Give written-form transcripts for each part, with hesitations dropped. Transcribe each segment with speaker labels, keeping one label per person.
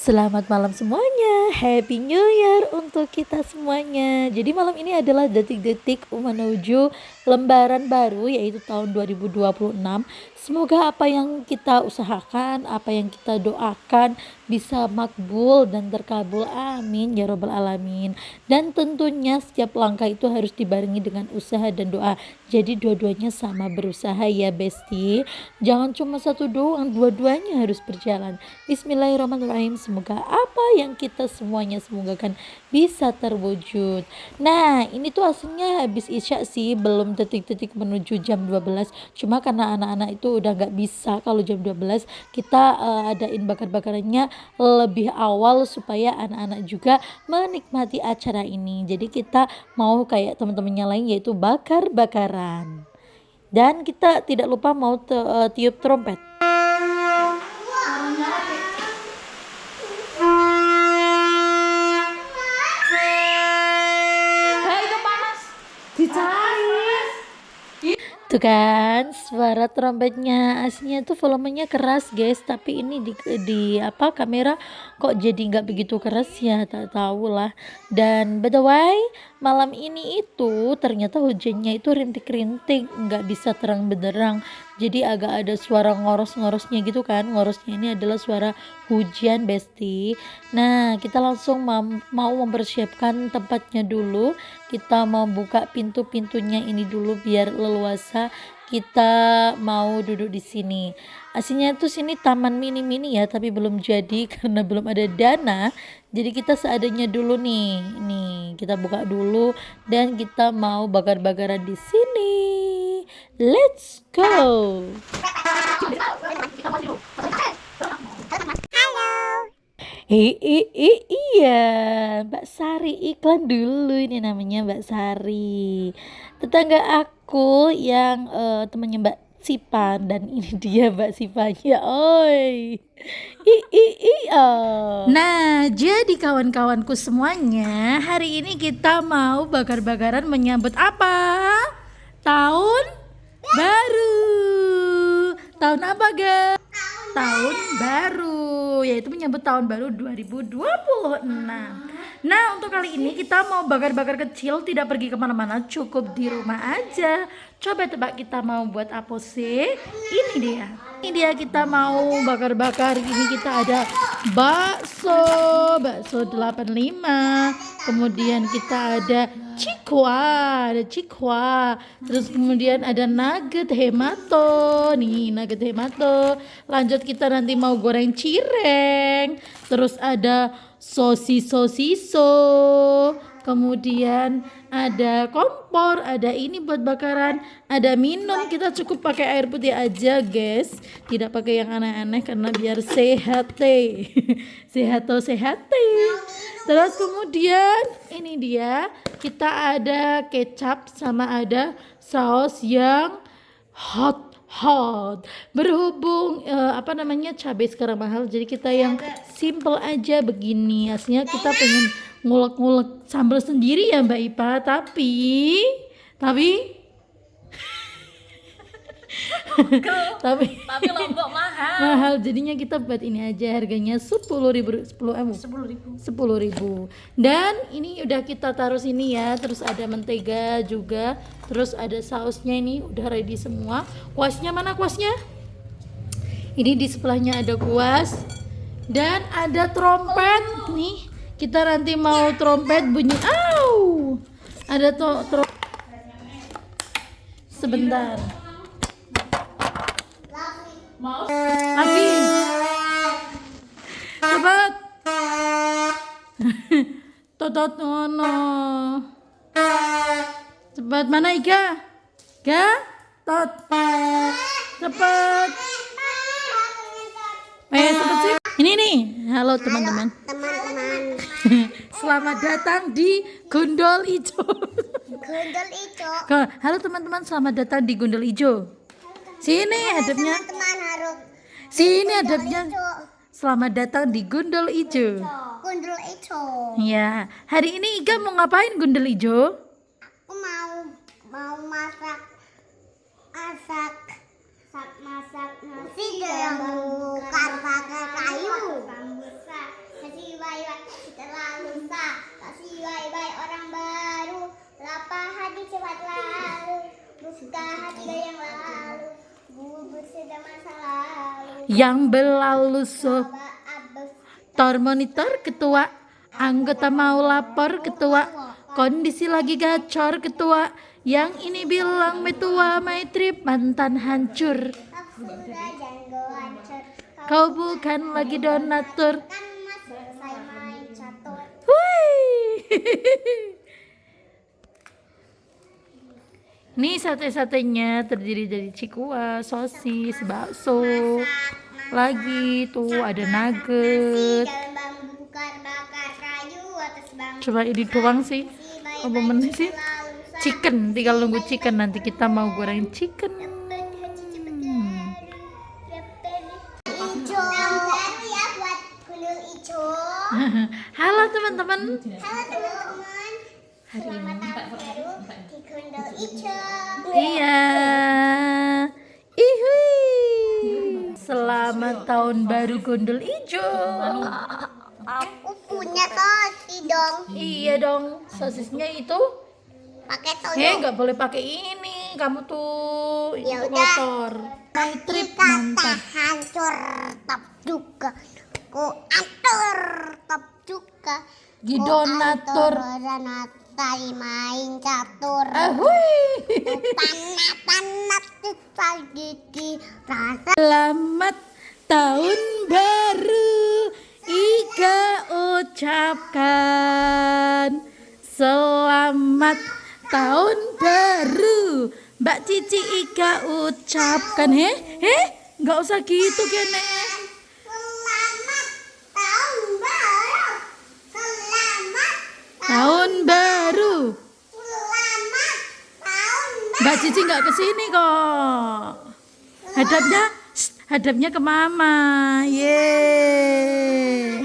Speaker 1: Selamat malam semuanya, Happy New Year untuk kita semuanya. Jadi malam ini adalah detik-detik menuju lembaran baru yaitu tahun 2026. Semoga apa yang kita usahakan, apa yang kita doakan bisa makbul dan terkabul, amin ya robbal alamin. Dan tentunya setiap langkah itu harus dibarengi dengan usaha dan doa. Jadi dua-duanya sama berusaha ya besti. Jangan cuma satu doang, dua-duanya harus berjalan. Bismillahirrahmanirrahim. Semoga apa yang kita semuanya semogakan bisa terwujud. Nah, ini tuh aslinya habis isya sih, belum detik-detik menuju jam 12. Cuma karena anak-anak itu udah gak bisa kalau jam 12, kita adain bakar-bakarannya lebih awal supaya anak-anak juga menikmati acara ini. Jadi kita mau kayak teman-temannya lain yaitu bakar-bakaran. Dan kita tidak lupa mau tiup trompet. Tuh kan suara trompetnya aslinya tuh volumenya keras guys, tapi ini di apa kamera kok jadi nggak begitu keras ya, tak tahu lah. Dan by the way malam ini itu ternyata hujannya itu rintik-rintik, nggak bisa terang benderang, jadi agak ada suara ngoros-ngorosnya gitu kan. Ngorosnya ini adalah suara hujan besti. Nah kita langsung mau mempersiapkan tempatnya dulu, kita mau buka pintu-pintunya ini dulu biar leluasa kita mau duduk di sini. Aslinya tuh sini taman mini-mini ya, tapi belum jadi karena belum ada dana. Jadi kita seadanya dulu nih. Nih, kita buka dulu dan kita mau bakar-bakaran di sini. Let's go. Iya, Mbak Sari iklan dulu, ini namanya Mbak Sari. Tetangga aku yang temannya Mbak Sipan, dan ini dia Mbak Sipanya. Oi. Oh. Nah, jadi kawan-kawanku semuanya, hari ini kita mau bakar-bakaran menyambut apa? Tahun baru. Tahun apa, guys? Tahun baru, yaitu menyambut tahun baru 2026. Nah, untuk kali ini kita mau bakar-bakar kecil, tidak pergi kemana-mana, cukup di rumah aja. Coba tebak kita mau buat apa sih? Ini dia kita mau bakar-bakar. Ini kita ada bakso 85. Kemudian kita ada cikwa, terus kemudian ada nugget hemato, nih nugget hemato. Lanjut kita nanti mau goreng cireng, terus ada sosiso, kemudian ada kompor, ada ini buat bakaran, ada minum. Kita cukup pakai air putih aja guys, tidak pakai yang aneh-aneh karena biar sehat teh. sehat. Terus kemudian ini dia, kita ada kecap sama ada saus yang hot. Berhubung cabai sekarang mahal, jadi kita yang simple aja begini. Aslinya kita pengen ngulek-ngulek sambal sendiri ya Mbak Ipa, tapi Lombok mahal, jadinya kita buat ini aja, harganya 10.000. Dan ini udah kita taruh sini ya, terus ada mentega juga, terus ada sausnya, ini udah ready semua. Kuasnya mana kuasnya? Ini di sebelahnya ada kuas dan ada trompet nih, kita nanti mau trompet bunyi ada trompet sebentar lagi cepat. Totot nono cepat, mana Iga tot cepat, cepet sih. Ini nih, halo teman-teman. Selamat datang di Gundul Ijo. Halo teman-teman, selamat datang di Gundul Ijo. Sini hadapnya. Sini hadapnya. Selamat datang di Gundul Ijo. Ya, hari ini Iga mau ngapain Gundul Ijo?
Speaker 2: Aku mau masak nasi dalam bakar kayu. terlalu sah. Kasih bye-bye orang baru. Lapar hati cepat lalu. Buka hati yang lalu. Bubur sudah masa lalu.
Speaker 1: Yang berlalu
Speaker 2: Abah
Speaker 1: tor monitor ketua, anggota mau lapor ketua, kondisi lagi gacor ketua, yang ini bilang metua my trip mantan hancur,
Speaker 2: sudah jangan hancur.
Speaker 1: kau bukan lagi donatur.
Speaker 2: Kan mas selesai main catur.
Speaker 1: Wih. Ini sate-satenya terdiri dari cikua, sosis, bakso, lagi tuh ada nugget.
Speaker 2: Dalam bambu bakar kayu atas bambu.
Speaker 1: Coba ini doang sih. Apa meneh sih? Chicken, tinggal nunggu chicken, nanti kita mau goreng chicken.
Speaker 2: Ijo. Baru ya buat gundul ijo.
Speaker 1: Halo teman-teman.
Speaker 2: Halo teman-teman. Selamat tahun baru di gundul ijo.
Speaker 1: Iya. Ihui. Selamat tahun baru gondol ijo.
Speaker 2: Aku punya sosis dong.
Speaker 1: Iya dong, sosisnya itu.
Speaker 2: Pakai sosis.
Speaker 1: Nggak boleh pakai ini, kamu tuh itu
Speaker 2: Ya udah.
Speaker 1: kotor. My trip
Speaker 2: Kita
Speaker 1: mantap.
Speaker 2: hancur top juga. Ku atur top juga.
Speaker 1: Di donatur.
Speaker 2: Tadi main catur.
Speaker 1: Ahui.
Speaker 2: Panat-panat gigi rasa.
Speaker 1: Selamat tahun baru Ika ucapkan. Selamat tahun baru Mbak Cici Ika ucapkan. Nggak usah gitu kene.
Speaker 2: Selamat tahun baru. Selamat
Speaker 1: Tahun baru.
Speaker 2: Selamat tahun baru.
Speaker 1: Mbak Cici nggak kesini kok. Hadapnya ke mama. Yeay.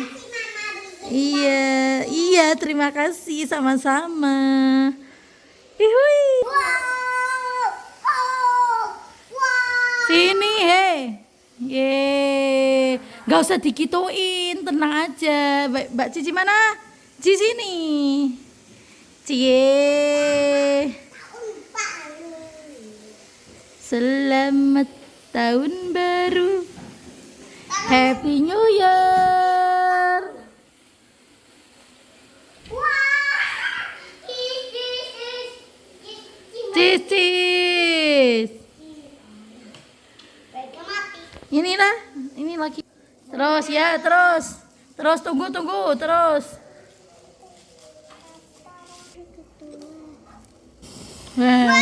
Speaker 1: Iya, terima kasih sama-sama. Ihui.
Speaker 2: Wow. Oh. Wow.
Speaker 1: Sini, Yeay. Gak usah dikituin, tenang aja. Mbak Cici mana? Cici sini. Cie. Selamat tahun baru. Happy New Year. Cicis. Inilah, ini lagi. Terus ya, terus. Terus tunggu, terus. Wah.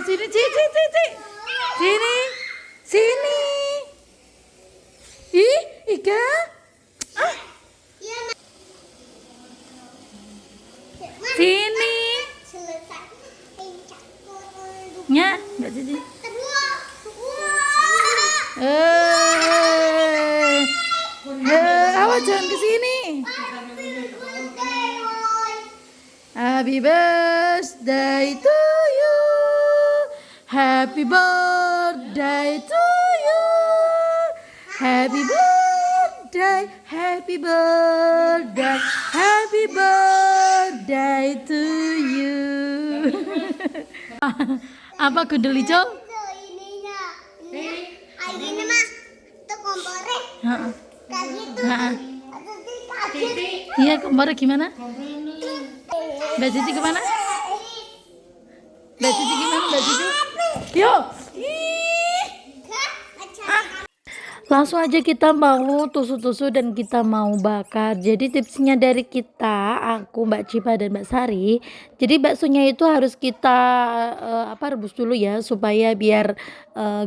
Speaker 1: Sini, Cici. Sini. Ih, Ika. Sini. Ya, Mbak Cici. Awas jangan ke sini. Happy birthday to you. Happy birthday to you. Happy birthday, happy birthday, happy birthday to you. Apa gundul hijau?
Speaker 2: Ini mah tuh kompornya kayak gitu.
Speaker 1: Iya, kompornya gimana? Mbak Cici kemana? Mbak Cici gimana? Mbak Cici? Yo. Langsung aja kita mau tusuk-tusuk dan kita mau bakar. Jadi tipsnya dari kita, aku, Mbak Cipa dan Mbak Sari. Jadi baksonya itu harus kita rebus dulu ya supaya biar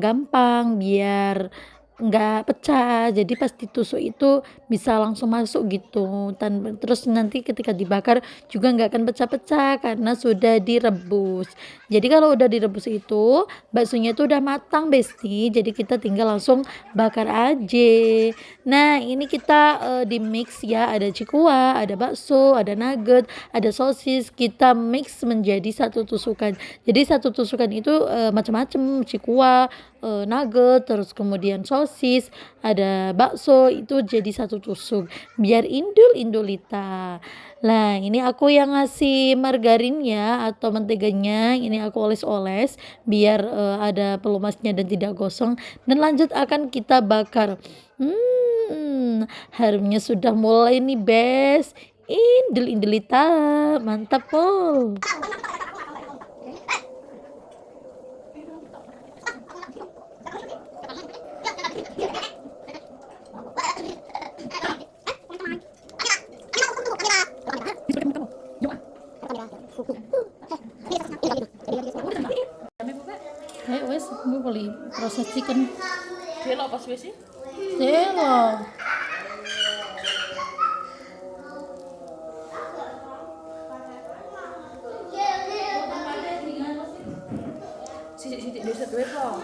Speaker 1: gampang, biar nggak pecah. Jadi pas ditusuk itu bisa langsung masuk gitu. Terus nanti ketika dibakar juga nggak akan pecah-pecah karena sudah direbus. Jadi kalau udah direbus itu baksonya itu udah matang besti. Jadi kita tinggal langsung bakar aja. Nah ini kita di mix ya, ada cikua, ada bakso, ada nugget, ada sosis. Kita mix menjadi satu tusukan. Jadi satu tusukan itu macam-macam, cikua, nugget, terus kemudian sosis, ada bakso, itu jadi satu tusuk biar indulita. Nah, ini aku yang ngasih margarinnya atau menteganya, ini aku oles-oles biar ada pelumasnya dan tidak gosong, dan lanjut akan kita bakar. Harumnya sudah mulai nih, bes. Indulita, mantap pol. Wes, gue beli proses chicken.
Speaker 3: Delok pas wis sih.
Speaker 1: Telo.
Speaker 3: Sithik-sithik desa duit loh.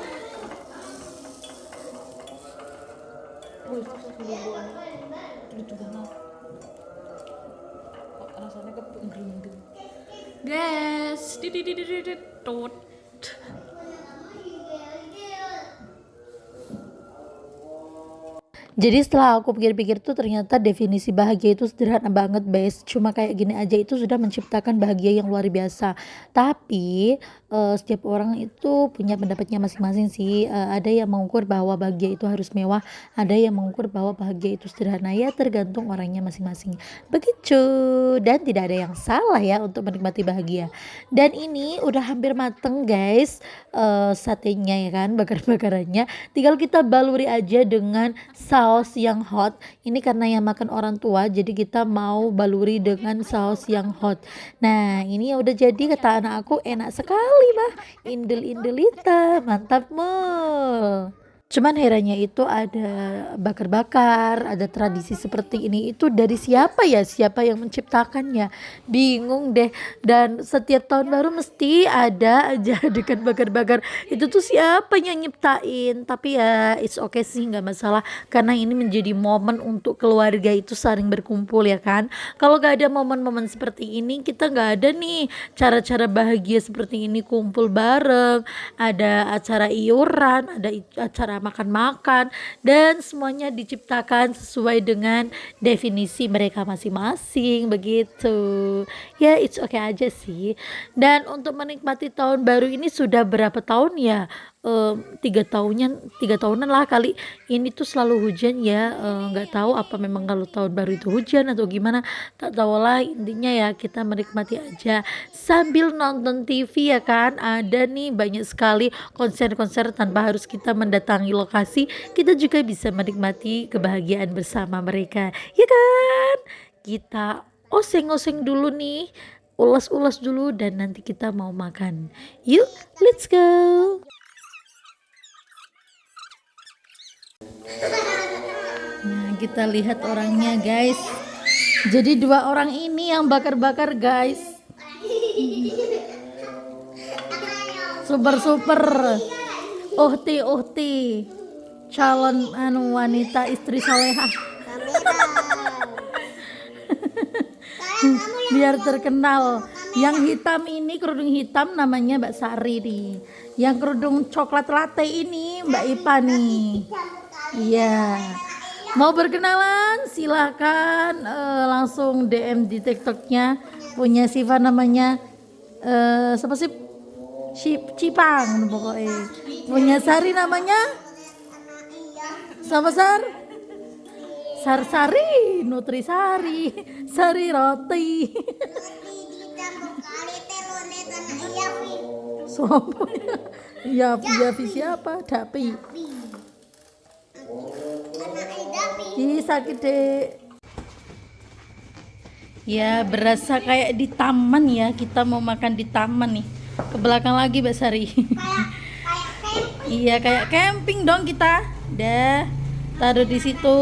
Speaker 3: Wih, lucu banget. Kok rasanya kepenting. Guys, tut.
Speaker 1: Jadi setelah aku pikir-pikir tuh ternyata definisi bahagia itu sederhana banget, bes. Cuma kayak gini aja itu sudah menciptakan bahagia yang luar biasa. Tapi setiap orang itu punya pendapatnya masing-masing sih. Ada yang mengukur bahwa bahagia itu harus mewah, ada yang mengukur bahwa bahagia itu sederhana. Ya tergantung orangnya masing-masing. Begitu. Dan tidak ada yang salah ya untuk menikmati bahagia. Dan ini udah hampir mateng, guys. Satenya ya kan, bakar-bakarannya. Tinggal kita baluri aja dengan saus yang hot. Ini karena yang makan orang tua, jadi kita mau baluri dengan saus yang hot. Nah, ini udah jadi, kata anak aku, enak sekali mah. Indulita, mantap mul. Cuman herannya itu ada bakar-bakar, ada tradisi seperti ini. Itu dari siapa ya? Siapa yang menciptakannya? Bingung deh. Dan setiap tahun baru mesti ada aja adegan bakar-bakar. Itu tuh siapa yang nyiptain? Tapi ya it's okay sih, nggak masalah. Karena ini menjadi momen untuk keluarga itu saling berkumpul ya kan. Kalau nggak ada momen-momen seperti ini, kita nggak ada nih cara-cara bahagia seperti ini, kumpul bareng. Ada acara iuran, ada acara makan-makan, dan semuanya diciptakan sesuai dengan definisi mereka masing-masing begitu. Ya it's okay aja sih. Dan untuk menikmati tahun baru ini sudah berapa tahun ya? 3 tahunan lah kali. Ini tuh selalu hujan ya, nggak tahu apa memang kalau tahun baru itu hujan atau gimana, tak tahu lah. Intinya ya kita menikmati aja sambil nonton TV ya kan. Ada nih banyak sekali konser-konser tanpa harus kita mendatangi lokasi, kita juga bisa menikmati kebahagiaan bersama mereka ya kan. Kita oseng-oseng dulu nih, ulas-ulas dulu, dan nanti kita mau makan. Yuk, let's go. Nah, kita lihat orangnya, guys. Jadi 2 orang ini yang bakar-bakar, guys. Super uhti calon wanita istri solehah. Biar terkenal. Yang hitam ini, kerudung hitam, namanya Mbak Sari nih. Yang kerudung coklat latte ini Mbak Ipa nih. Iya. Mau berkenalan? Silahkan langsung DM di TikToknya. Punya Siva namanya siapa sih? Cipang pokoknya. Punya Sari namanya? Siapa Sar? Sari, Nutrisari, Sari roti. Sopo ya? Ya siapa? Dapi. Ih, sakit deh. Ya berasa kayak di taman ya. Kita mau makan di taman nih. Ke belakang lagi Mbak Sari. Iya kayak camping dong kita. Dah, taruh di situ.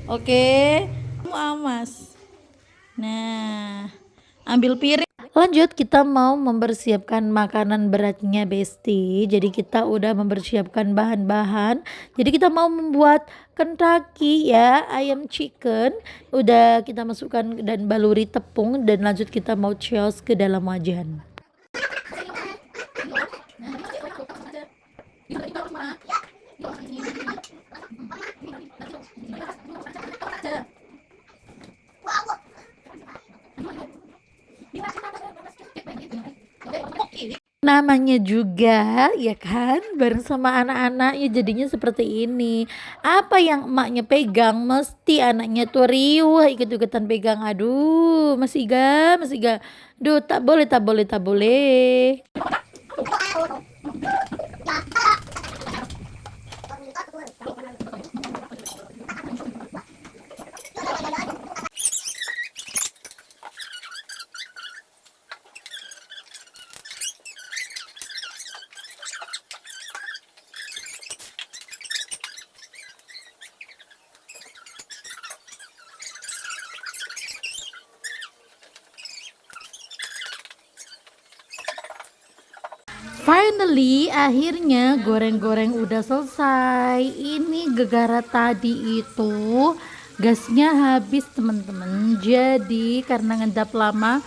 Speaker 1: Oke, amas. Nah, ambil piring. Lanjut, kita mau mempersiapkan makanan beratnya Besti. Jadi kita udah mempersiapkan bahan-bahan. Jadi kita mau membuat Kentucky ya, ayam chicken. Udah kita masukkan dan baluri tepung, dan lanjut kita mau cios ke dalam wajan. Namanya juga ya kan, bareng sama anak-anaknya jadinya seperti ini. Apa yang emaknya pegang mesti anaknya tuh riuh ikut-ikutan pegang. Aduh, masih ga. Duh, tak boleh, tak boleh, tak boleh. Finally, akhirnya goreng-goreng udah selesai. Ini gegara tadi itu gasnya habis teman-teman. Jadi karena ngedap lama,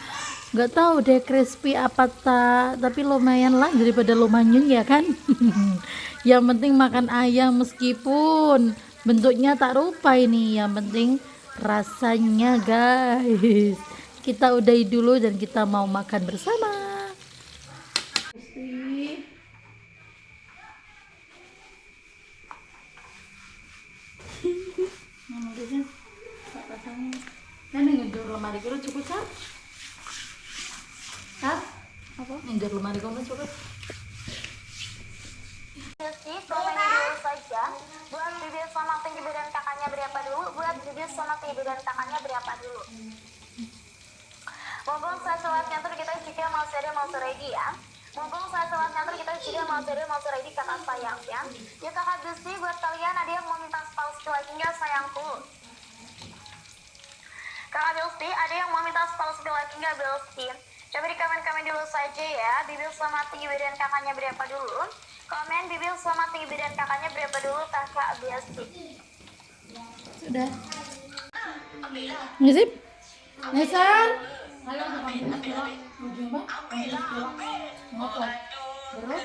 Speaker 1: nggak tahu deh crispy apa tak. Tapi lumayan lah daripada lumanyun ya kan. Yang penting makan ayam meskipun bentuknya tak rupa ini. Yang penting rasanya guys. Kita udahi dulu dan kita mau makan bersama. Nenek ngejar lemari kira cukup kan? Hah? Apa? Ngejar lemari kamu cukup?
Speaker 2: Komen dulu saja. Buat bibir sama ibu dan kakaknya berapa dulu? Buat bibir sama ibu dan kakaknya berapa dulu? Mumpung saya sholat nyantur kita juga mau seri mau ready ya. Mumpung saya sholat nyantur kita juga mau seri mau ready kakak sayang ya. Ya kakak Gusti buat kalian ada yang mau minta spaus lagi nggak sayangku? Kakak Bilsti, ada yang mau minta spaus lagi nggak Bilsti? Coba di komen-komen dulu saja ya. Bibil sama ibu dan kakaknya berapa dulu? Komen Bibil sama ibu dan kakaknya berapa dulu kakak Bilsti?
Speaker 1: Sudah. Ngisip? Nisar? Halo, ngopo? Terus?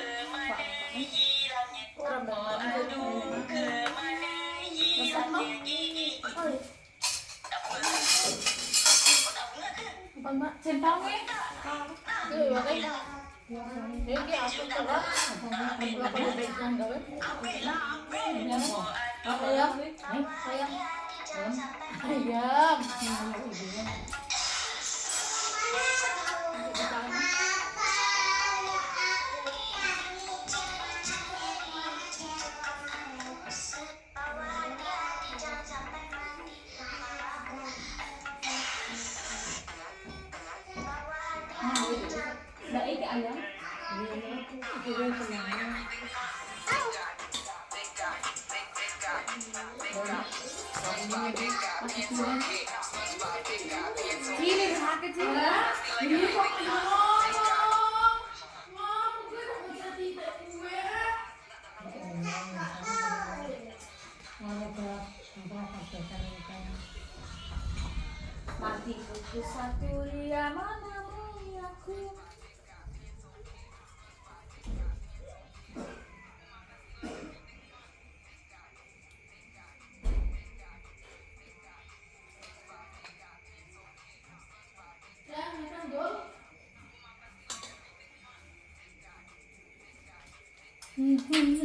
Speaker 1: Apa mbak? Centang nih? Ayam. Mati putus satu dia mana aku.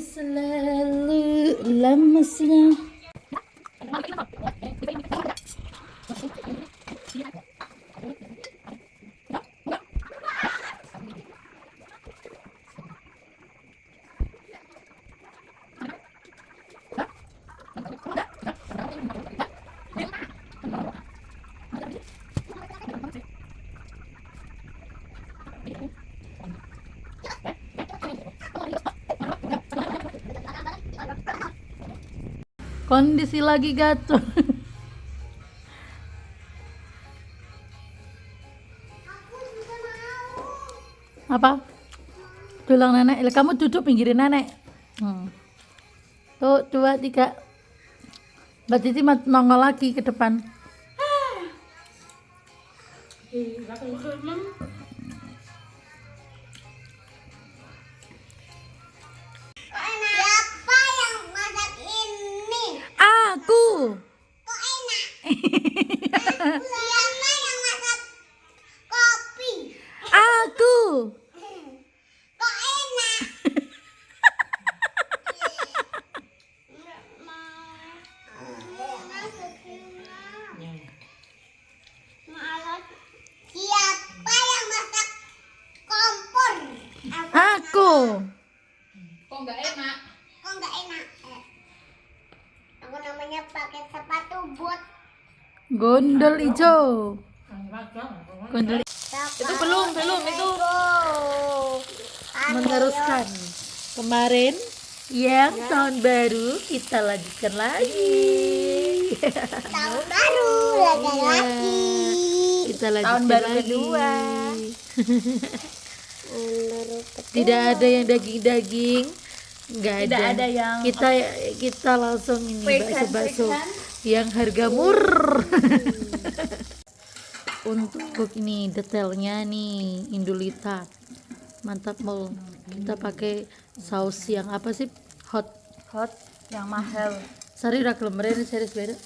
Speaker 1: Selalu lemesnya. Kondisi lagi gacor. Apa? Tulang nenek. Kamu duduk pinggirin nenek. Tuh, 2, 3. Mbak Titi nongol lagi ke depan.
Speaker 2: Siapa yang masak ini?
Speaker 1: Aku.
Speaker 2: Kok enak? Siapa yang masak kopi?
Speaker 1: Aku.
Speaker 2: Kok
Speaker 3: Kok nggak enak?
Speaker 2: Kok nggak enak? Aku namanya pakai sepatu bot.
Speaker 1: Gondol hijau. Gondol
Speaker 3: Itu belum itu.
Speaker 1: meneruskan kemarin yang tahun baru kita lanjutkan lagi.
Speaker 2: Tahun baru lagi.
Speaker 1: Kita lanjutkan
Speaker 3: Tahun baru
Speaker 1: lagi.
Speaker 3: kedua.
Speaker 1: Tidak ada yang daging-daging, nggak
Speaker 3: Tidak ada yang
Speaker 1: kita langsung ini
Speaker 3: Fake
Speaker 1: bakso-bakso
Speaker 3: hand.
Speaker 1: yang harga murah. Untuk ini detailnya nih Indulita mantap mau kita pakai saus yang apa sih hot
Speaker 3: Hot yang mahal.
Speaker 1: sari udah kelembaran serius beda